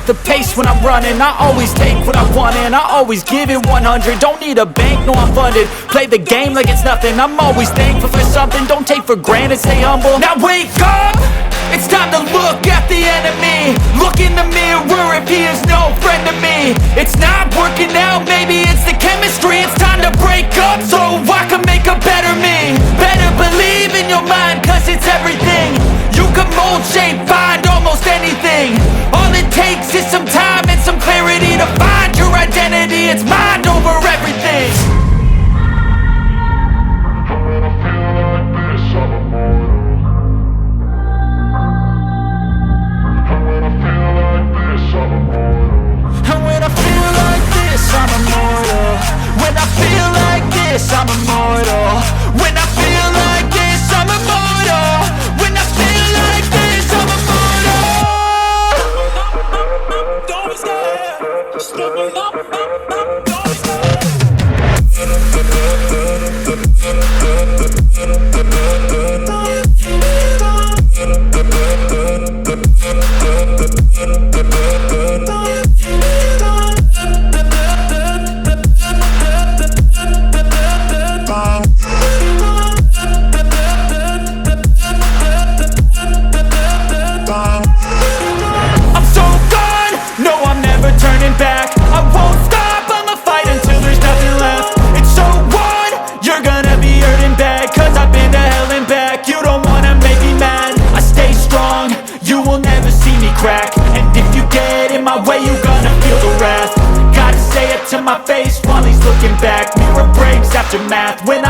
the pace when I'm running. I always take what I want and I always give it 100. Don't need a bank, no I'm funded. Play the game like it's nothing. I'm always thankful for something. Don't take for granted, stay humble. Now wake up! It's time to look at the enemy. Look in the mirror if he is no friend to me. It's not working out, maybe it's the chemistry. It's time to break up so I can make a better me. Better believe in your mind, cause it's everything. You can mold, shape, find almost anything. All it takes is some time and some clarity to find your identity. It's mind over everything. I'm immortal. When I feel like this, I'm immortal. When I feel like this, I'm immortal. When I feel like this, I'm immortal. Don't be scared. Just give me up. Don't be scared. And if you get in my way, you gonna feel the wrath. Gotta say it to my face while he's looking back. Mirror breaks after math. When